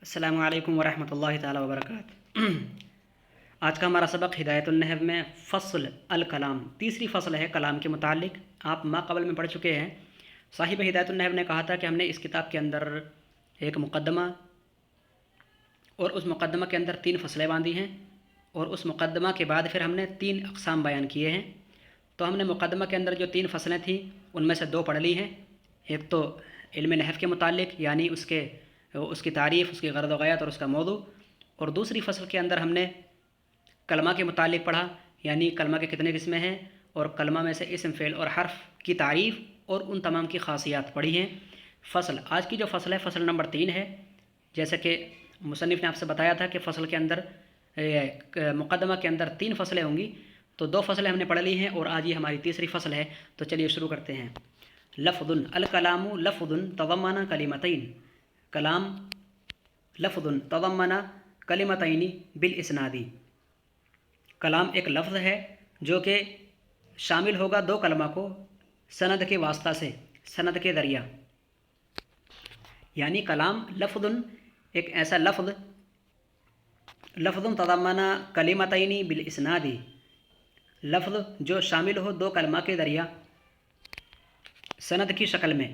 अस्सलामु अलैकुम वरहमतुल्लाहि ताला वबरकातुहू। आज का हमारा सबक हिदायतुन्नहव में फ़स्ल अल कलाम, तीसरी फ़सल है कलाम के मुतालिक। आप माक़बल में पढ़ चुके हैं। साहिब हिदायतुन्नहव ने कहा था कि हमने इस किताब के अंदर एक मुक़द्दमा और उस मुक़द्दमा के अंदर 3 फ़सलें बांधी हैं, और उस मुक़द्दमा के बाद फिर हमने 3 अक़साम बयान किए हैं। तो हमने मुक़द्दमा के अंदर जो 3 फ़सलें थीं उनमें से 2 पढ़ ली हैं। एक तो इल्म नहव के मुतालिक, यानी उसकी तारीफ़, उसकी गर्द व ग़ायत और उसका मौदू। और दूसरी फ़सल के अंदर हमने कलमा के मुतालिक पढ़ा, यानी कलमा के कितने किस्में हैं, और कलमा में से इस्म, फ़ेल और हर्फ की तारीफ़ और उन तमाम की ख़ासियात पढ़ी हैं। फ़सल आज की जो फ़सल है, फ़सल नंबर 3 है। जैसे कि मुसन्निफ़ ने आपसे बताया था कि फ़सल के अंदर मुक़द्दमा के अंदर 3 फ़सलें होंगी, तो 2 फ़सलें हमने पढ़ ली हैं और आज ये हमारी तीसरी फ़सल है। तो चलिए शुरू करते हैं। लफ़्ज़ुन अल कलामु लफ़्ज़ुन तज़म्मना कलिमतैन। कलाम लफ़्ज़ुन तज़म्मना कलिमतैनी बिल इस्नादी। कलाम एक लफ्ज़ है जो कि शामिल होगा 2 कलमा को सनद के वास्ता से, सनद के ज़रिया। यानी कलाम लफ़्ज़ुन एक ऐसा लफ़्ज़ुन तज़म्मना कलिमतैनी बिल इस्नादी, लफ्ज़ जो शामिल हो 2 कलमा के ज़रिया सनद की शक्ल में,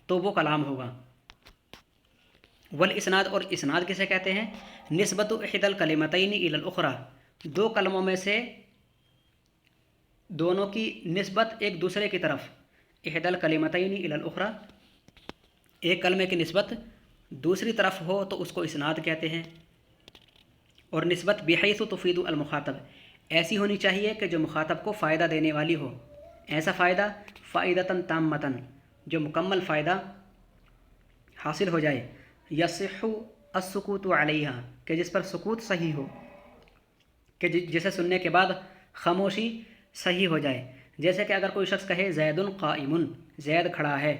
तो वो कलाम होगा। वल इस्नाद, और इस्नाद किसे कहते हैं? निस्बतु इहदल कलिमतैनी इलल उखरा, 2 कलमों में से दोनों की निस्बत एक दूसरे की तरफ। इहदल कलिमतैनी इलल उखरा, एक कलमे की निस्बत दूसरी तरफ हो तो उसको इस्नाद कहते हैं। और निस्बत बिहैसु तुफीदु अल मुखातब, ऐसी होनी चाहिए कि जो मुखातब को फ़ायदा देने वाली हो। ऐसा फ़ायदा फ़ाइदतन ताम्मतन, जो मुकम्मल फ़ायदा हासिल हो जाए। यसिहु अस्सुकूतु अलैहा, कि जिस पर सुकूत सही हो, कि जिसे सुनने के बाद खामोशी सही हो जाए। जैसे कि अगर कोई शख्स कहे ज़ैदुन क़ाइमुन, ज़ैद खड़ा है,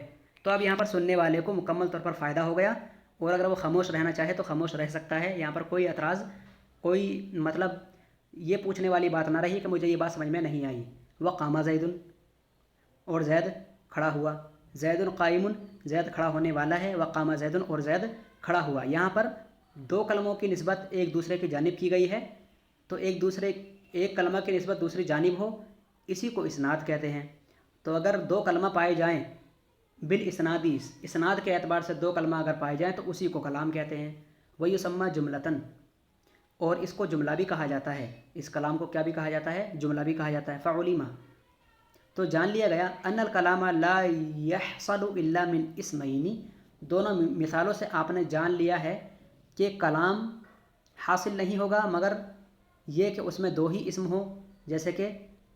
तो अब यहाँ पर सुनने वाले को मुकम्मल तौर पर फ़ायदा हो गया। और अगर वो खामोश रहना चाहे तो खामोश रह सकता है। यहाँ पर कोई एतराज़, कोई मतलब ये पूछने वाली बात ना रही कि मुझे ये बात समझ में नहीं आई। वह कामा ज़ैदुन, और ज़ैद खड़ा हुआ। ज़ैदुन क़ाइमुन, ज़ैद खड़ा होने वाला है। वक़ामा ज़ैदुन, और ज़ैद खड़ा हुआ। यहाँ पर 2 कलमों की निस्बत एक दूसरे की जानिब की गई है, तो एक कलमा की निस्बत दूसरी जानिब हो, इसी को इस्नाद कहते हैं। तो अगर 2 कलमा पाए जाएँ बिल इस्नादी, इस्नाद के एतबार से 2 कलमा अगर पाए जाएँ तो उसी को कलाम कहते हैं। वही युसम्मा जुमलतन, और इसको जुमला भी कहा जाता है। इस कलाम को क्या भी कहा जाता है? जुमला भी कहा जाता है। फ़उलिमा, तो जान लिया गया अन्नल कलामा ला यहसलु इल्ला मिन इस्मैनी, दोनों मिसालों से आपने जान लिया है कि कलाम हासिल नहीं होगा मगर ये कि उसमें 2 ही इस्म हो। जैसे कि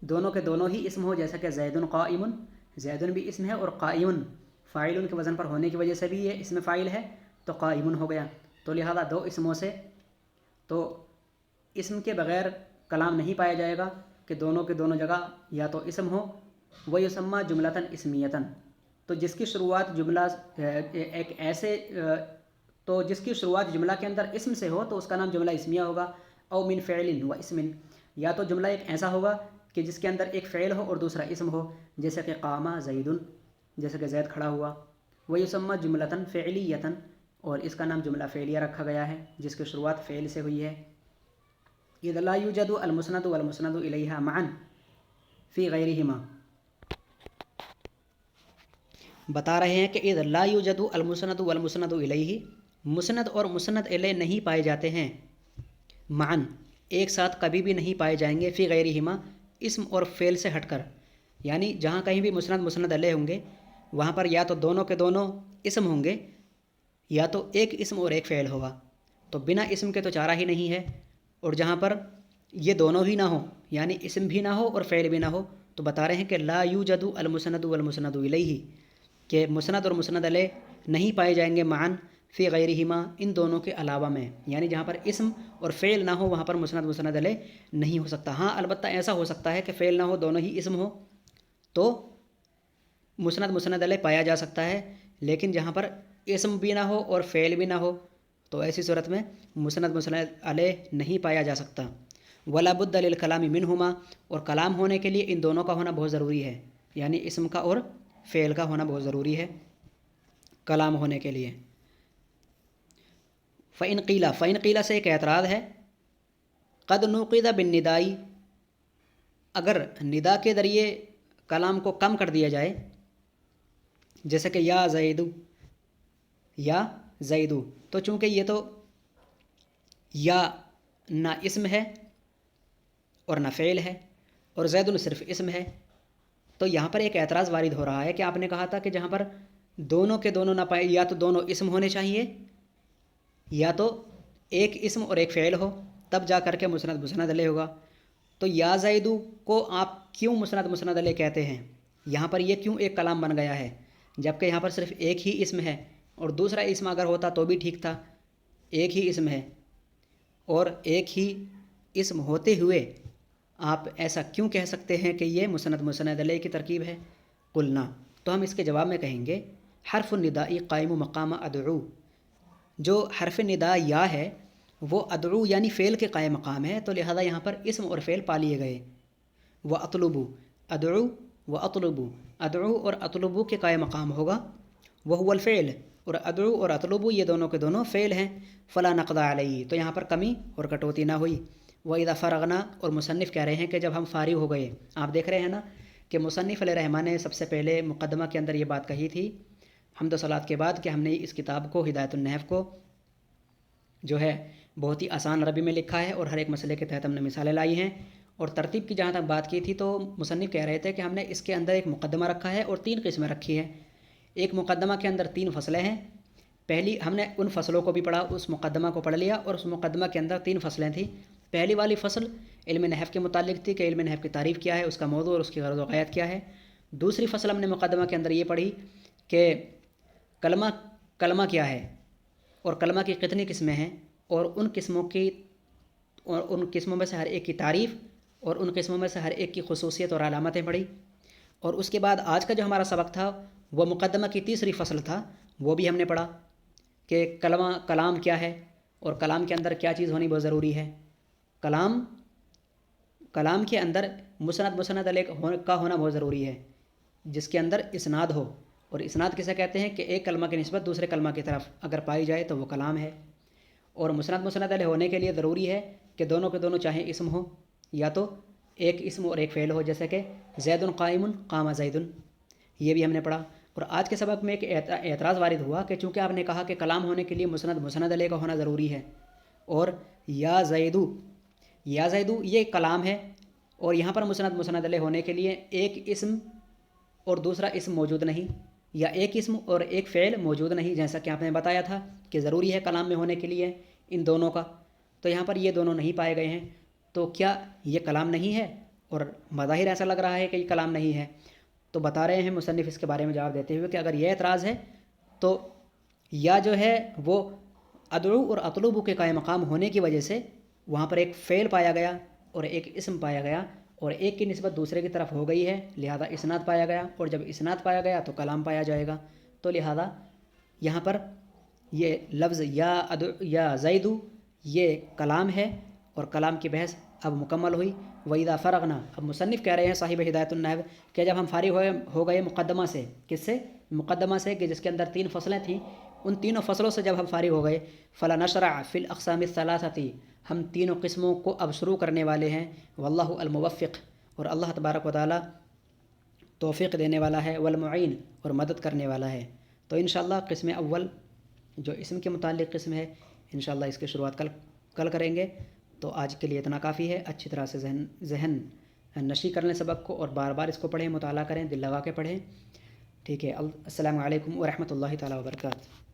दोनों के दोनों ही इस्म हो, जैसे कि ज़ैदुन क़ाइमुन, ज़ैदुन भी इस्म है और क़ाइमुन फ़ाइलुन के वज़न पर होने की वजह से भी ये इस्म फ़ाइल है, तो क़ाइमुन हो गया। तो लिहाजा 2 इस्मों से तो इस्म के बग़ैर कलाम नहीं पाया जाएगा कि दोनों के दोनों जगह या तो इस्म हो। वह युसम्मा जुमलतन इस्मियतन, तो जिसकी शुरुआत जुमला एक ऐसे तो जिसकी शुरुआत जुमला के अंदर इस्म से हो तो उसका नाम जुमला इस्मिया होगा। औ मिन फ़िअलिन व इस्मिन, या तो जुमला एक ऐसा होगा कि जिसके अंदर एक फ़ेल हो और दूसरा इस्म हो, जैसे कि क़ामा ज़ैदुन, जैसे कि ज़ैद खड़ा हुआ। वह युसम्मा जुमलतन फ़िअलियतन, और इसका नाम जुमला फ़ेलिया रखा गया है जिसकी शुरुआत फ़ेल से हुई है। इज़ ला यूजदु अल मुस्नदु वल मुस्नदु इलैहा मअन फ़ी गैरिहिमा, बता रहे हैं कि इज़ ला यूजदु अल मुस्नदु वल मुस्नदु इलैहि, मुस्नद और मुस्नद इलैह नहीं पाए जाते हैं, मअन एक साथ कभी भी नहीं पाए जाएंगे, फ़ी गैरिहिमा इस्म और फ़ेल से हटकर। यानी जहाँ कहीं भी मुस्नद मुस्नद इलैह होंगे वहाँ पर या तो दोनों के दोनों इस्म होंगे या तो एक इस्म और एक फ़ेल होगा। तो बिना इस्म के तो चारा ही नहीं है। और जहाँ पर ये दोनों ही ना हो, यानी इस्म भी ना हो और फ़ेल भी ना हो, तो बता रहे हैं कि ला यूजदु अल मुस्नदु वल मुस्नदु इलैहि, कि मुस्नद और मुस्नद इलैह नहीं पाए जाएंगे मअन फ़ी गैरिहिमा, इन दोनों के अलावा में। यानी जहाँ पर इस्म और फ़ेल ना हो वहाँ पर मुस्नद मुस्नद इलैह नहीं हो सकता। हाँ, अलबत्ता ऐसा हो सकता है कि फ़ेल ना हो, दोनों ही इस्म हो, तो मुस्नद मुस्नद इलैह पाया जा सकता है। लेकिन जहाँ पर इस्म भी ना हो और फ़ेल भी ना हो तो ऐसी सूरत में मुस्नद मुस्नद इलैह नहीं पाया जा सकता। वला बुद्द लिल कलामी मिनहुमा, और कलाम होने के लिए इन दोनों का होना बहुत ज़रूरी है, यानी इस्म का और फ़ेल का होना बहुत ज़रूरी है कलाम होने के लिए। فَإِن قیلا، فَإِن قیلا سے ایک اعتراض ہے، قد نُقِدَ بالندائی، اگر ندا کے ذریعے کلام کو کم کر دیا جائے، جیسے کہ یا زیدو، یا زیدو، تو چونکہ یہ تو یا نہ اسم ہے اور نہ فعل ہے، اور زید صرف اسم ہے، تو یہاں پر ایک اعتراض وارد ہو رہا ہے کہ آپ نے کہا تھا کہ جہاں پر دونوں کے دونوں نہ پائے، یا تو دونوں اسم ہونے چاہیے یا تو ایک اسم اور ایک فعل ہو، تب جا کر کے مسند مسند علیہ ہوگا۔ تو یا زیدو کو آپ کیوں مسند مسند علیہ کہتے ہیں؟ یہاں پر یہ کیوں ایک کلام بن گیا ہے، جبکہ یہاں پر صرف ایک ہی اسم ہے، اور دوسرا اسم اگر ہوتا تو بھی ٹھیک تھا، ایک ہی اسم ہے، اور ایک ہی اسم ہوتے ہوئے آپ ایسا کیوں کہہ سکتے ہیں کہ یہ مسند مسند علیہ کی ترکیب ہے؟ قلنا، تو ہم اس کے جواب میں کہیں گے حرف الندائی قائم مقام ادعو، جو حرف ندا یا ہے وہ ادعو یعنی فعل کے قائم مقام ہے، تو لہذا یہاں پر اسم اور فعل پا لیے گئے۔ و اطلبو، ادعو و اطلبو، ادعو اور اطلبو کے قائم مقام ہوگا وہ الفعل، اور ادعو اور اطلبو یہ دونوں کے دونوں فعل ہیں، فلا نقض علیہ، تو یہاں پر کمی اور کٹوتی نہ ہوئی۔ وَإِذَا فَرَغْنَا، اور مصنف کہہ رہے ہیں کہ جب ہم فارغ ہو گئے، آپ دیکھ رہے ہیں نا کہ مصنف علیہ رحمٰن نے سب سے پہلے مقدمہ کے اندر یہ بات کہی تھی حمد و صلاۃ کے بعد کہ ہم نے اس کتاب کو ہدایت النحو کو جو ہے بہت ہی آسان عربی میں لکھا ہے، اور ہر ایک مسئلے کے تحت ہم نے مثالیں لائی ہیں، اور ترتیب کی جہاں تک بات کی تھی تو مصنف کہہ رہے تھے کہ ہم نے اس کے اندر ایک مقدمہ رکھا ہے اور 3 قسمیں رکھی ہیں۔ ایک مقدمہ کے اندر 3 فصلیں ہیں، پہلی ہم نے ان فصلوں کو بھی پڑھا، اس مقدمہ کو پڑھ لیا، اور اس مقدمہ کے اندر 3 فصلیں تھیں۔ پہلی والی فصل علم نحو کے متعلق تھی کہ علم نحو کی تعریف کیا ہے، اس کا موضوع اور اس کی غرض و غایت کیا ہے۔ دوسری فصل ہم نے مقدمہ کے اندر یہ پڑھی کہ کلمہ کیا ہے، اور کلمہ کی کتنی قسمیں ہیں، اور ان قسموں میں سے ہر ایک کی تعریف، اور ان قسموں میں سے ہر ایک کی خصوصیت اور علامتیں پڑھی۔ اور اس کے بعد آج کا جو ہمارا سبق تھا وہ مقدمہ کی تیسری فصل تھا، وہ بھی ہم نے پڑھا کہ کلام کیا ہے، اور کلام کے اندر کیا چیز ہونی بہت ضروری ہے۔ کلام کے اندر مسند مسند علیہ کا ہونا بہت ضروری ہے، جس کے اندر اسناد ہو، اور اسناد کسے کہتے ہیں کہ ایک کلمہ کی نسبت دوسرے کلمہ کی طرف اگر پائی جائے تو وہ کلام ہے۔ اور مسند مسند علیہ ہونے کے لیے ضروری ہے کہ دونوں کے دونوں چاہیں اسم ہو یا تو ایک اسم اور ایک فعل ہو، جیسے کہ زید قائم قام زید، یہ بھی ہم نے پڑھا۔ اور آج کے سبق میں ایک اعتراض وارد ہوا کہ چونکہ آپ نے کہا کہ کلام ہونے کے لیے مسند مسند علیہ کا ہونا ضروری ہے، اور یا زیدو یہ کلام ہے، اور یہاں پر مسند مسند علیہ ہونے کے لیے ایک اسم اور دوسرا اسم موجود نہیں، یا ایک اسم اور ایک فعل موجود نہیں، جیسا کہ آپ نے بتایا تھا کہ ضروری ہے کلام میں ہونے کے لیے ان دونوں کا، تو یہاں پر یہ دونوں نہیں پائے گئے ہیں، تو کیا یہ کلام نہیں ہے؟ اور بظاہر ایسا لگ رہا ہے کہ یہ کلام نہیں ہے، تو بتا رہے ہیں مصنف اس کے بارے میں جواب دیتے ہوئے کہ اگر یہ اعتراض ہے تو یا جو ہے وہ ادعو اور اطلبو کے قائم مقام ہونے کی وجہ سے وہاں پر ایک فعل پایا گیا اور ایک اسم پایا گیا، اور ایک کی نسبت دوسرے کی طرف ہو گئی ہے، لہذا اسناد پایا گیا، اور جب اسناد پایا گیا تو کلام پایا جائے گا، تو لہذا یہاں پر یہ لفظ یا زیدو یہ کلام ہے، اور کلام کی بحث اب مکمل ہوئی۔ وَإِذَا فَرَغْنَا، اب مصنف کہہ رہے ہیں صاحب ہدایت النحو کہ جب ہم فارغ ہو گئے مقدمہ سے، کس سے؟ مقدمہ سے، کہ جس کے اندر 3 فصلیں تھیں، ان تینوں فصلوں سے جب ہم فارغ ہو گئے، فَلَنَشْرَعَ فِي الْأَقْسَامِ الثَّلَاثَةِ، ہم تینوں قسموں کو اب شروع کرنے والے ہیں، واللہ الموفق، اور اللہ تبارک و تعالی توفیق دینے والا ہے، والمعین، اور مدد کرنے والا ہے۔ تو انشاءاللہ قسم اول جو اسم کے متعلق قسم ہے، انشاءاللہ اس کی شروعات کل کریں گے۔ تو آج کے لیے اتنا کافی ہے، اچھی طرح سے ذہن نشی کر لیں سبق کو، اور بار بار اس کو پڑھیں، مطالعہ کریں، دل لگا کے پڑھیں، ٹھیک ہے۔ السلام علیکم ورحمۃ اللہ تعالیٰ وبرکاتہ۔